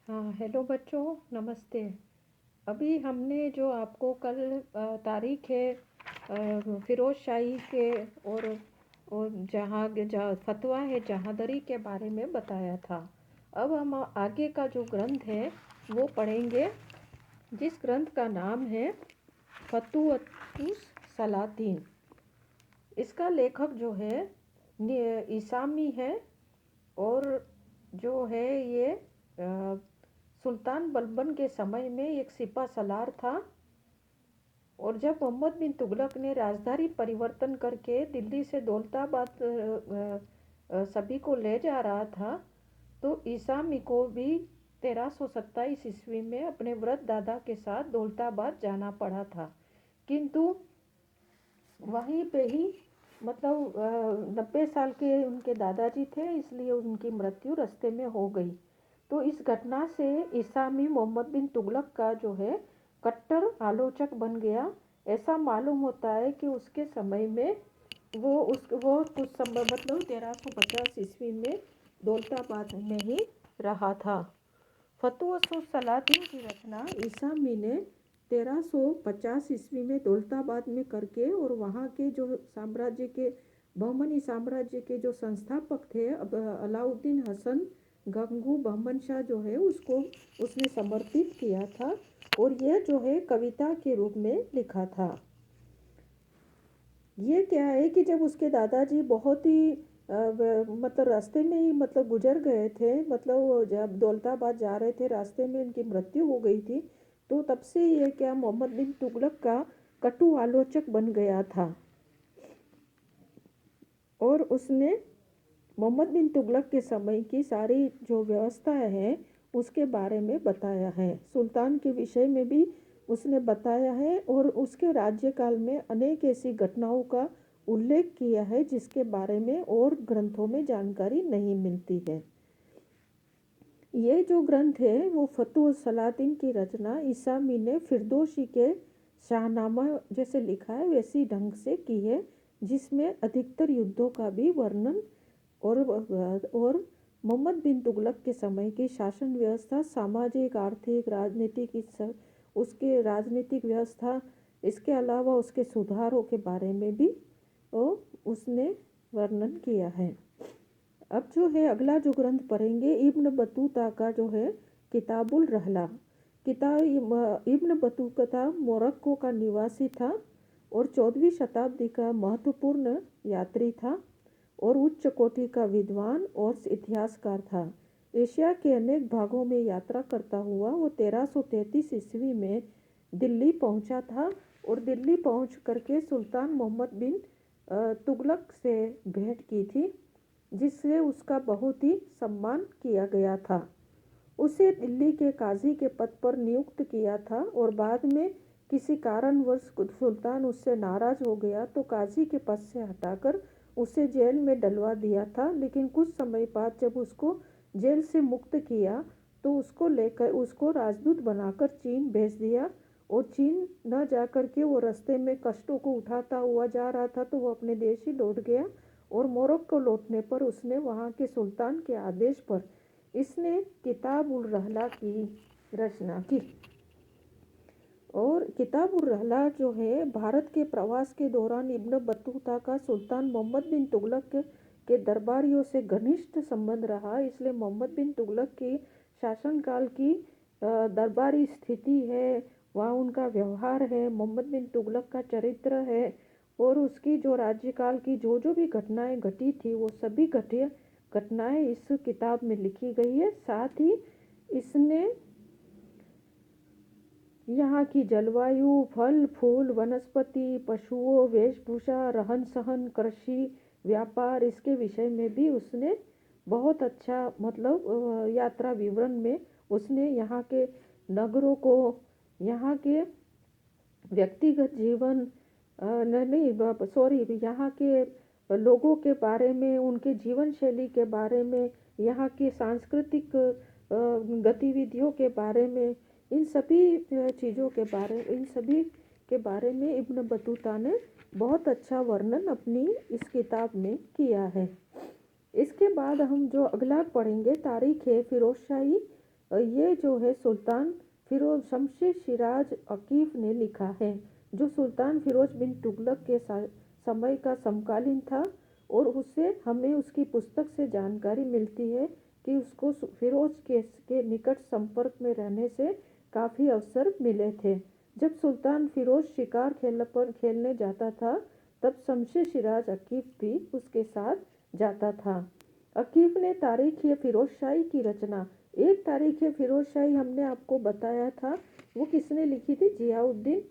हाँ, हेलो बच्चों, नमस्ते। अभी हमने जो आपको कल तारीख है फिरोज शाही के और जहाँ फतवा है जहांदरी के बारे में बताया था। अब हम आगे का जो ग्रंथ है वो पढ़ेंगे, जिस ग्रंथ का नाम है फतुवतुस सलातीन। इसका लेखक जो है ईसामी है, और जो है ये सुल्तान बलबन के समय में एक सिपा सलार था। और जब मोहम्मद बिन तुगलक ने राजधानी परिवर्तन करके दिल्ली से दौलताबाद सभी को ले जा रहा था, तो ईसामी को भी 1327 ईस्वी में अपने वृद्ध दादा के साथ दौलताबाद जाना पड़ा था। किंतु वहीं पे ही मतलब 90 साल के उनके दादाजी थे, इसलिए उनकी मृत्यु रास्ते में हो गई। तो इस घटना से इसामी मोहम्मद बिन तुगलक का जो है कट्टर आलोचक बन गया। ऐसा मालूम होता है कि उसके समय में वो कुछ समय मतलब 1350 ईस्वी में दौलताबाद में ही रहा था। फतुवतुस सलातीन की रचना ईसामी ने 1350 ईस्वी में दौलताबाद में करके, और वहाँ के जो साम्राज्य के बहमनी साम्राज्य के जो संस्थापक थे अब अलाउद्दीन हसन गंगू बहमन शाह जो है उसको उसने समर्पित किया था, और यह जो है कविता के रूप में लिखा था। ये क्या है कि जब उसके दादाजी बहुत ही मतलब रास्ते में ही मतलब गुजर गए थे, मतलब वो जब दौलताबाद जा रहे थे रास्ते में उनकी मृत्यु हो गई थी, तो तब से ये क्या मोहम्मद बिन तुगलक का कटु आलोचक बन गया था। और उसने मोहम्मद बिन तुगलक के समय की सारी जो व्यवस्था है उसके बारे में बताया है। सुल्तान के विषय में भी उसने बताया है, और उसके राज्यकाल में अनेक ऐसी घटनाओं का उल्लेख किया है जिसके बारे में और ग्रंथों में जानकारी नहीं मिलती है। ये जो ग्रंथ है वो फतुवतुस सलातीन की रचना ईसामी ने फिरदौसी के शाहनामा जैसे लिखा है वैसी ढंग से की है, जिसमें अधिकतर युद्धों का भी वर्णन और मोहम्मद बिन तुगलक के समय की शासन व्यवस्था, सामाजिक, आर्थिक, राजनीतिक, उसके राजनीतिक व्यवस्था, इसके अलावा उसके सुधारों के बारे में भी उसने वर्णन किया है। अब जो है अगला जो ग्रंथ पढ़ेंगे इब्न बतूता का जो है किताबुल रहला। इब्न बतूता मोरक्को का निवासी था और 14वीं शताब्दी का महत्वपूर्ण यात्री था, और उच्च कोटि का विद्वान और इतिहासकार था। एशिया के अनेक भागों में यात्रा करता हुआ वो 1333 ईस्वी में दिल्ली पहुंचा था, और दिल्ली पहुंच करके सुल्तान मोहम्मद बिन तुगलक से भेंट की थी, जिससे उसका बहुत ही सम्मान किया गया था। उसे दिल्ली के काजी के पद पर नियुक्त किया था, और बाद में किसी कारणवश सुल्तान उससे नाराज हो गया तो काजी के पद से हटाकर उसे जेल में डलवा दिया था। लेकिन कुछ समय बाद जब उसको जेल से मुक्त किया तो उसको लेकर उसको राजदूत बनाकर चीन भेज दिया, और चीन न जाकर के वो रास्ते में कष्टों को उठाता हुआ जा रहा था, तो वो अपने देश ही लौट गया। और मोरक्को लौटने पर उसने वहाँ के सुल्तान के आदेश पर इसने किताब उल रहला की रचना की। और किताब उल रहला जो है भारत के प्रवास के दौरान इब्न बतूता का सुल्तान मोहम्मद बिन तुगलक के दरबारियों से घनिष्ठ संबंध रहा, इसलिए मोहम्मद बिन तुगलक की शासनकाल की दरबारी स्थिति है, वहाँ उनका व्यवहार है, मोहम्मद बिन तुगलक का चरित्र है, और उसकी जो राज्यकाल की जो जो भी घटनाएं घटी थी वो सभी घटनाएं इस किताब में लिखी गई है। साथ ही इसने यहाँ की जलवायु, फल फूल, वनस्पति, पशुओं, वेशभूषा, रहन सहन, कृषि, व्यापार, इसके विषय में भी उसने बहुत अच्छा मतलब यात्रा विवरण में उसने यहाँ के नगरों को, यहाँ के व्यक्तिगत जीवन नहीं सॉरी यहाँ के लोगों के बारे में, उनके जीवन शैली के बारे में, यहाँ की सांस्कृतिक गतिविधियों के बारे में, इन सभी चीज़ों के बारे इन सभी के बारे में इब्न बतूता ने बहुत अच्छा वर्णन अपनी इस किताब में किया है। इसके बाद हम जो अगला पढ़ेंगे तारीख है फिरोज शाही ये जो है सुल्तान फिरोज शमशेर शिराज अकीफ ने लिखा है, जो सुल्तान फिरोज बिन तुगलक के समय का समकालीन था। और उससे हमें उसकी पुस्तक से जानकारी मिलती है कि उसको फिरोज के निकट संपर्क में रहने से काफ़ी अवसर मिले थे। जब सुल्तान फिरोज शिकार खेलने जाता था, तब शमशेर शिराज अकीफ भी उसके साथ जाता था। अकीफ ने तारीख ये फिरोज शाही की रचना, एक तारीख है फिरोज शाही हमने आपको बताया था, वो किसने लिखी थी? जियाउद्दीन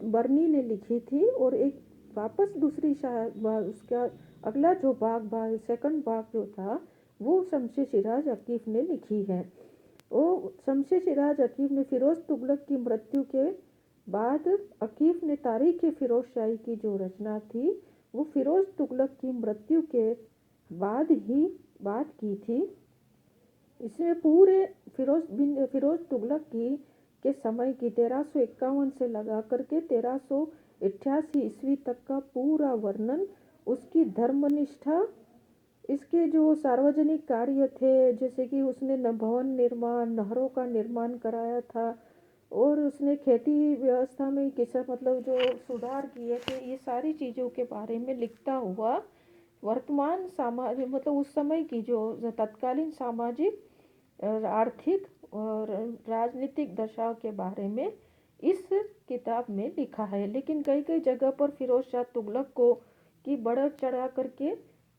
बर्नी ने लिखी थी। और एक वापस दूसरी उसका अगला जो सेकंड भाग जो था, वो शमशेर शिराज अकीफ ने लिखी है। वो शमशेर शिराज अकीफ ने फिरोज तुगलक की मृत्यु के बाद अकीफ ने तारीख फिरोज शाही की जो रचना थी, वो फिरोज तुगलक की मृत्यु के बाद की थी। इसमें पूरे फिरोज तुगलक के समय की 1351 से लगा करके 1388 ईस्वी तक का पूरा वर्णन, उसकी धर्मनिष्ठा, इसके जो सार्वजनिक कार्य थे, जैसे कि उसने भवन निर्माण, नहरों का निर्माण कराया था, और उसने खेती व्यवस्था में किसा मतलब जो सुधार किए थे, ये सारी चीज़ों के बारे में लिखता हुआ वर्तमान समाज मतलब उस समय की जो तत्कालीन सामाजिक, आर्थिक और राजनीतिक दशा के बारे में इस किताब में लिखा है। लेकिन कई कई जगह पर फिरोज शाह तुगलक को की बढ़ चढ़ा करके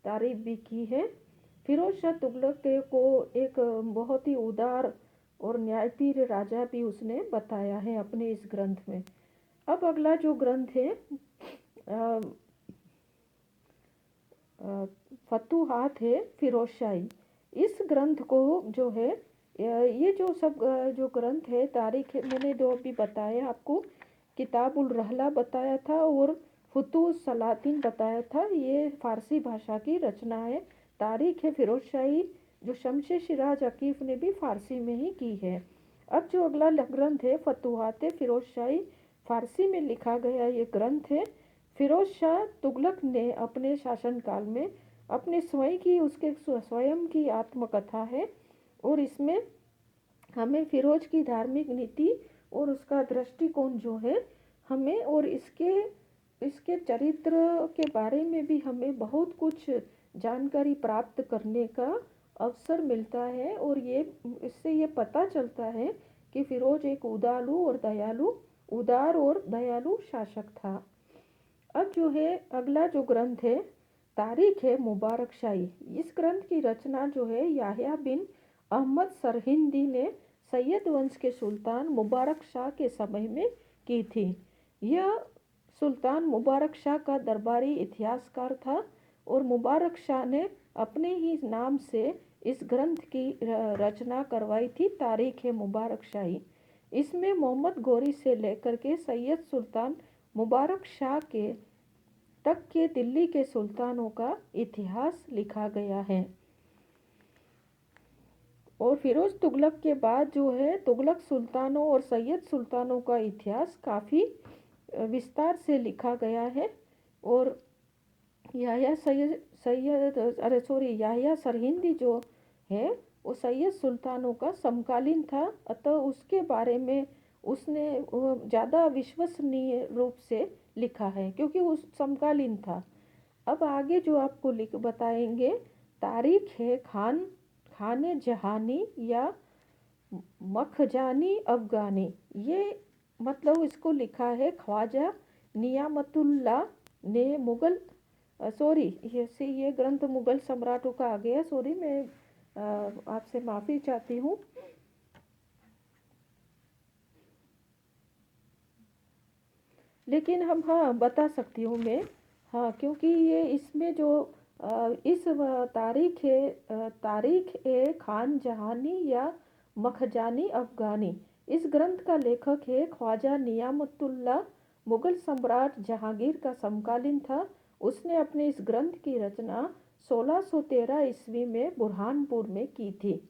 तारीफ भी की है। फिरोज शाह तुगलक को एक बहुत ही उदार और न्यायप्रिय राजा भी उसने बताया है अपने इस ग्रंथ में। अब अगला जो ग्रंथ है फतूहात है फिरोज शाही। इस ग्रंथ को जो है ये जो सब जो ग्रंथ है, तारीख मैंने जो अभी बताया आपको, किताबुल रहला बताया था और फुतूह सलातीन बताया था, ये फारसी भाषा की रचना है। तारीख है फिरोज शाही जो शमशेर शिराज अकीफ ने भी फारसी में ही की है। अब जो अगला ग्रंथ है फतूहात फिरोज शाही, फारसी में लिखा गया ये ग्रंथ है। फिरोज शाह तुगलक ने अपने शासनकाल में अपने स्वयं की आत्मकथा है, और इसमें हमें फिरोज की धार्मिक नीति और उसका दृष्टिकोण जो है हमें, और इसके चरित्र के बारे में भी हमें बहुत कुछ जानकारी प्राप्त करने का अवसर मिलता है। और इससे ये पता चलता है कि फिरोज एक उदार और दयालु शासक था। अब जो है अगला जो ग्रंथ है तारीख है मुबारक शाही। इस ग्रंथ की रचना जो है याह्या बिन अहमद सरहिंदी ने सैयद वंश के सुल्तान मुबारक शाह के समय में की थी। यह सुल्तान मुबारक शाह का दरबारी इतिहासकार था, और मुबारक शाह ने अपने ही नाम से इस ग्रंथ की रचना करवाई थी, तारीख है मुबारक शाही। इसमें मोहम्मद गौरी से लेकर के सैयद सुल्तान मुबारक शाह के तक के दिल्ली के सुल्तानों का इतिहास लिखा गया है। और फिरोज तुगलक के बाद जो है तुगलक सुल्तानों और सैयद सुल्तानों का इतिहास काफ़ी विस्तार से लिखा गया है। और याह्या सरहिंदी जो है वो सैयद सुल्तानों का समकालीन था, अतः उसके बारे में उसने ज़्यादा विश्वसनीय रूप से लिखा है क्योंकि उस समकालीन था। अब आगे जो आपको लिख बताएंगे तारीख है खाने जहानी या मखजानी अफगानी। ये मतलब इसको लिखा है ख्वाजा नियामतुल्ला ने ये ग्रंथ मुगल सम्राटों का आ गया। सॉरी, मैं आपसे माफ़ी चाहती हूँ। लेकिन हम हाँ बता सकती हूँ मैं, हाँ, क्योंकि ये इसमें जो इस तारीख ए खान जहानी या मखजानी अफगानी, इस ग्रंथ का लेखक है ख्वाजा नियामतुल्ला, मुगल सम्राट जहांगीर का समकालीन था। उसने अपने इस ग्रंथ की रचना 1613 ईस्वी में बुरहानपुर में की थी।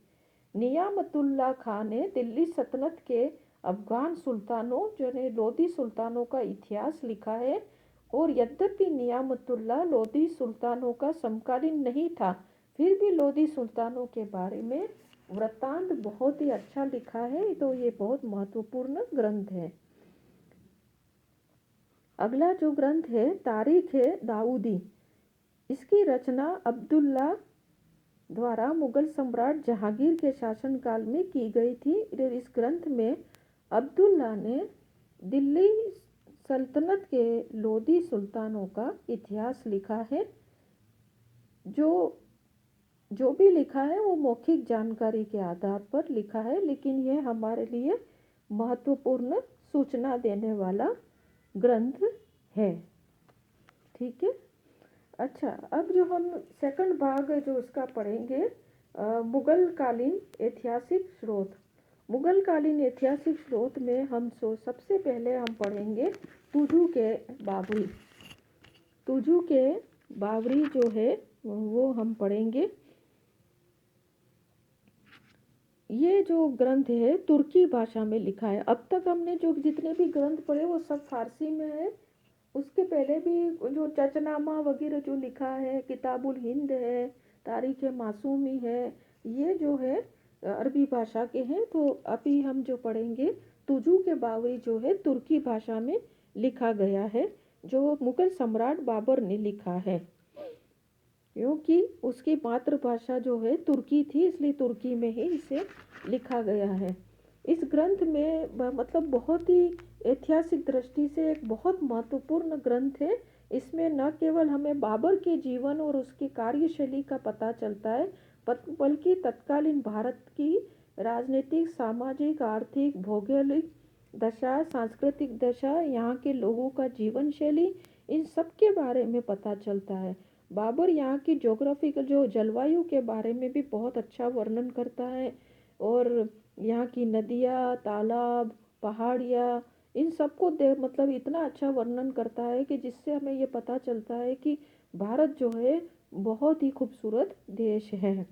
नियामतुल्ला खान ने दिल्ली सल्तनत के अफगान सुल्तानों जो ने लोधी सुल्तानों का इतिहास लिखा है। और यद्यपि नियामतुल्ला लोधी सुल्तानों का समकालीन नहीं था, फिर भी लोधी सुल्तानों के बारे में वृत्तांत बहुत ही अच्छा लिखा है, तो ये बहुत महत्वपूर्ण ग्रंथ है। अगला जो ग्रंथ है तारीख है दाऊदी। इसकी रचना अब्दुल्ला द्वारा मुगल सम्राट जहांगीर के शासनकाल में की गई थी। इस ग्रंथ में अब्दुल्ला ने दिल्ली सल्तनत के लोधी सुल्तानों का इतिहास लिखा है। जो जो भी लिखा है वो मौखिक जानकारी के आधार पर लिखा है, लेकिन यह हमारे लिए महत्वपूर्ण सूचना देने वाला ग्रंथ है। ठीक है। अच्छा, अब जो हम सेकंड भाग जो उसका पढ़ेंगे, मुगल कालीन ऐतिहासिक स्रोत। मुगल कालीन ऐतिहासिक स्रोत में हम सबसे पहले हम पढ़ेंगे तुजू के बाबरी। तुजू के बाबरी जो है वो हम पढ़ेंगे। ये जो ग्रंथ है तुर्की भाषा में लिखा है। अब तक हमने जो जितने भी ग्रंथ पढ़े वो सब फारसी में है। उसके पहले भी जो चचनामा वगैरह जो लिखा है, किताबुल हिंद है, तारीख मासूमी है, ये जो है अरबी भाषा के हैं। तो अभी हम जो पढ़ेंगे तुजू के बाबरी जो है तुर्की भाषा में लिखा गया है, जो मुगल सम्राट बाबर ने लिखा है। क्योंकि उसकी मातृभाषा जो है तुर्की थी, इसलिए तुर्की में ही इसे लिखा गया है। इस ग्रंथ में मतलब बहुत ही ऐतिहासिक दृष्टि से एक बहुत महत्वपूर्ण ग्रंथ है। इसमें न केवल हमें बाबर के जीवन और उसकी कार्यशैली का पता चलता है, बल्कि तत्कालीन भारत की राजनीतिक, सामाजिक, आर्थिक, भौगोलिक दशा, सांस्कृतिक दशा, यहाँ के लोगों का जीवन शैली, इन सब के बारे में पता चलता है। बाबर यहाँ की ज्योग्राफिकल जो जलवायु के बारे में भी बहुत अच्छा वर्णन करता है, और यहाँ की नदियाँ, तालाब, पहाड़ियाँ, इन सबको मतलब इतना अच्छा वर्णन करता है कि जिससे हमें ये पता चलता है कि भारत जो है बहुत ही खूबसूरत देश है।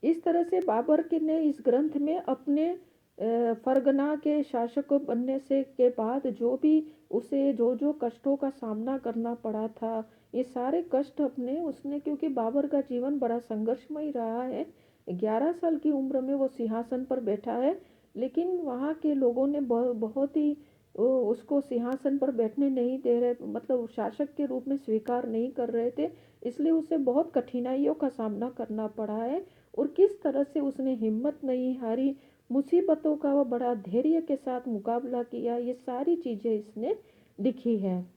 इस तरह से बाबर के ने इस ग्रंथ में अपने फरगना के शासक बनने से के बाद जो भी उसे जो जो कष्टों का सामना करना पड़ा था, ये सारे कष्ट अपने उसने, क्योंकि बाबर का जीवन बड़ा संघर्षमय रहा है। 11 साल की उम्र में वो सिंहासन पर बैठा है, लेकिन वहाँ के लोगों ने बहुत ही उसको सिंहासन पर बैठने नहीं दे रहे, मतलब शासक के रूप में स्वीकार नहीं कर रहे थे। इसलिए उसे बहुत कठिनाइयों का सामना करना पड़ा है, और किस तरह से उसने हिम्मत नहीं हारी, मुसीबतों का वो बड़ा धैर्य के साथ मुकाबला किया, ये सारी चीज़ें इसने लिखी है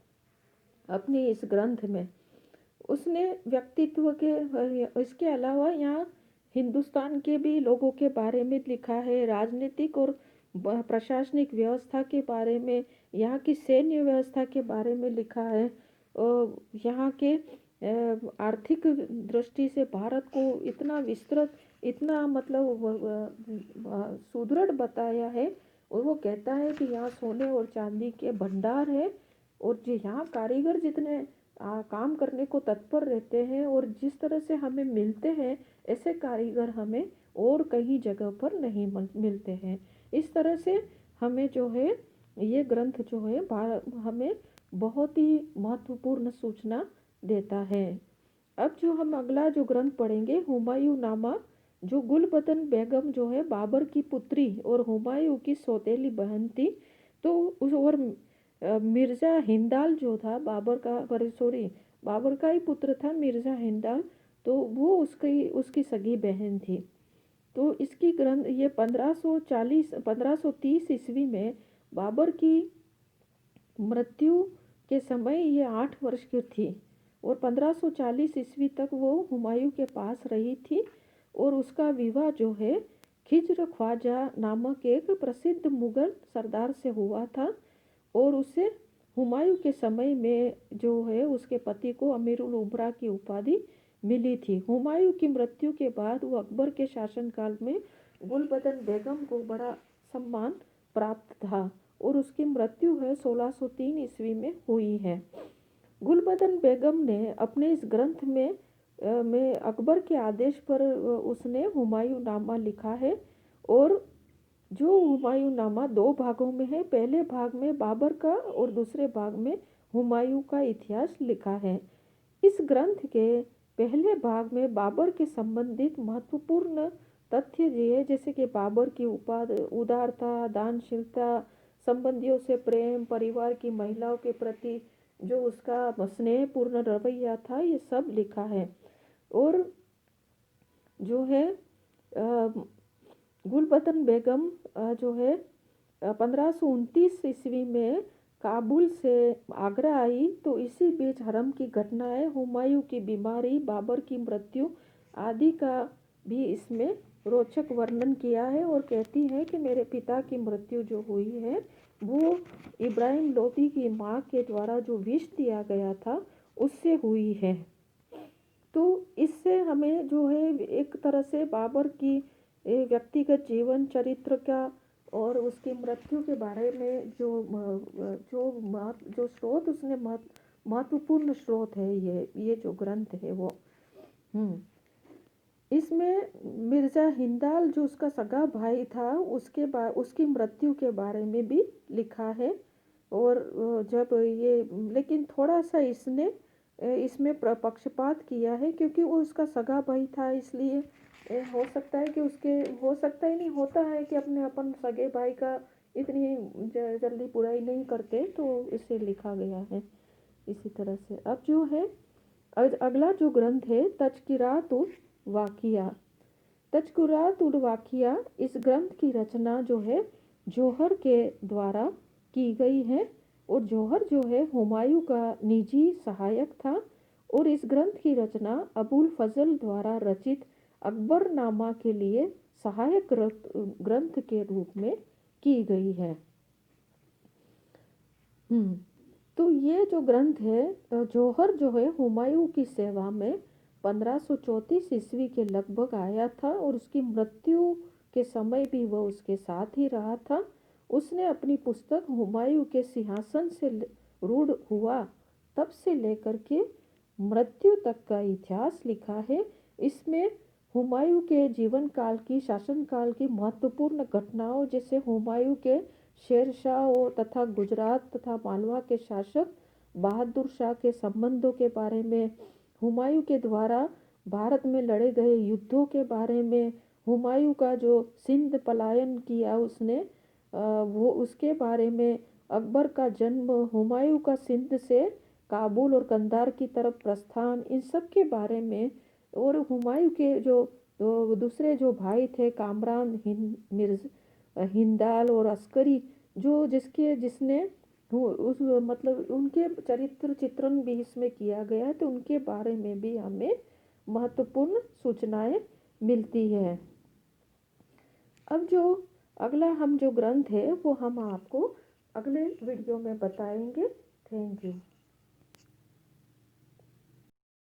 अपने इस ग्रंथ में। उसने व्यक्तित्व के इसके अलावा यहाँ हिंदुस्तान के भी लोगों के बारे में लिखा है, राजनीतिक और प्रशासनिक व्यवस्था के बारे में, यहाँ की सैन्य व्यवस्था के बारे में लिखा है, और यहाँ के आर्थिक दृष्टि से भारत को इतना विस्तृत, इतना मतलब सुदृढ़ बताया है। और वो कहता है कि यहाँ सोने और चांदी के भंडार है, और जो यहाँ कारीगर जितने काम करने को तत्पर रहते हैं, और जिस तरह से हमें मिलते हैं ऐसे कारीगर हमें और कहीं जगह पर नहीं मिलते हैं। इस तरह से हमें जो है ये ग्रंथ जो है हमें बहुत ही महत्वपूर्ण सूचना देता है। अब जो हम अगला जो ग्रंथ पढ़ेंगे हुमायूं नामा, जो गुलबदन बेगम जो है बाबर की पुत्री और हुमायूं की सौतेली बहन थी। तो उस और मिर्ज़ा हिंदाल जो था बाबर का, सॉरी, बाबर का ही पुत्र था मिर्ज़ा हिंदाल, तो वो उसकी सगी बहन थी। तो इसकी ग्रंथ ये 1530 ईस्वी में बाबर की मृत्यु के समय ये 8 वर्ष की थी, और 1540 ईस्वी तक वो हुमायूं के पास रही थी। और उसका विवाह जो है खिज्र ख्वाजा नामक एक प्रसिद्ध मुगल सरदार से हुआ था, और उसे हुमायूं के समय में जो है उसके पति को अमीरुल उमरा की उपाधि मिली थी। हुमायूं की मृत्यु के बाद वो अकबर के शासनकाल में गुलबदन बेगम को बड़ा सम्मान प्राप्त था, और उसकी मृत्यु है 1603 ईस्वी में हुई है। गुलबदन बेगम ने अपने इस ग्रंथ में अकबर के आदेश पर उसने हुमायूं नामा लिखा है, और जो हुमायूं नामा 2 भागों में है। पहले भाग में बाबर का और दूसरे भाग में हुमायूं का इतिहास लिखा है। इस ग्रंथ के पहले भाग में बाबर के संबंधित महत्वपूर्ण तथ्य ये जैसे कि बाबर की उदारता, दानशीलता, संबंधियों से प्रेम, परिवार की महिलाओं के प्रति जो उसका स्नेहपूर्ण रवैया था, ये सब लिखा है। और जो है गुलबदन बेगम जो है 1529 में काबुल से आगरा आई, तो इसी बीच हरम की घटनाएं, हुमायूं की बीमारी, बाबर की मृत्यु आदि का भी इसमें रोचक वर्णन किया है। और कहती है कि मेरे पिता की मृत्यु जो हुई है वो इब्राहिम लोदी की माँ के द्वारा जो विष दिया गया था उससे हुई है। तो इससे हमें जो है एक तरह से बाबर की व्यक्तिगत जीवन चरित्र का और उसकी मृत्यु के बारे में जो स्रोत उसने महत्वपूर्ण स्रोत है, ये जो ग्रंथ है वो। इसमें मिर्ज़ा हिंदाल जो उसका सगा भाई था उसकी मृत्यु के बारे में भी लिखा है। और जब ये लेकिन थोड़ा सा इसमें पक्षपात किया है, क्योंकि वो उसका सगा भाई था, इसलिए हो सकता है कि हो सकता ही नहीं, होता है कि अपने अपन सगे भाई का इतनी जल्दी बुराई नहीं करते, तो इसे लिखा गया है इसी तरह से। अब जो है अगला जो ग्रंथ है तज़किरातुल वाक़िया। तज़किरातुल वाक़िया इस ग्रंथ की रचना जो है जौहर के द्वारा की गई है। और जौहर जो है हुमायूं का निजी सहायक था। और इस ग्रंथ की रचना अबुल फजल द्वारा रचित अकबरनामा के लिए सहायक ग्रंथ के रूप में की गई है। तो ये जो ग्रंथ है जौहर जो है हुमायूं की सेवा में 1534 ईस्वी के लगभग आया था, और उसकी मृत्यु के समय भी वह उसके साथ ही रहा था। उसने अपनी पुस्तक हुमायूं के सिंहासन से रूढ़ हुआ तब से लेकर के मृत्यु तक का इतिहास लिखा है। इसमें हुमायूं के जीवन काल की, शासन काल की महत्वपूर्ण घटनाओं, जैसे हुमायूं के शेरशाह तथा गुजरात तथा मालवा के शासक बहादुर शाह के संबंधों के बारे में, हुमायूं के द्वारा भारत में लड़े गए युद्धों के बारे में, हुमायूं का जो सिंध पलायन किया उसने वो उसके बारे में, अकबर का जन्म, हुमायूं का सिंध से काबुल और कंधार की तरफ प्रस्थान, इन सब के बारे में। और हुमायूं के जो दूसरे जो भाई थे कामरान, हिंदाल और अस्करी, जो जिसने उस मतलब उनके चरित्र चित्रण भी इसमें किया गया है, तो उनके बारे में भी हमें महत्वपूर्ण सूचनाएं मिलती है। अब जो अगला हम जो ग्रंथ है वो हम आपको अगले वीडियो में बताएंगे। Thank you.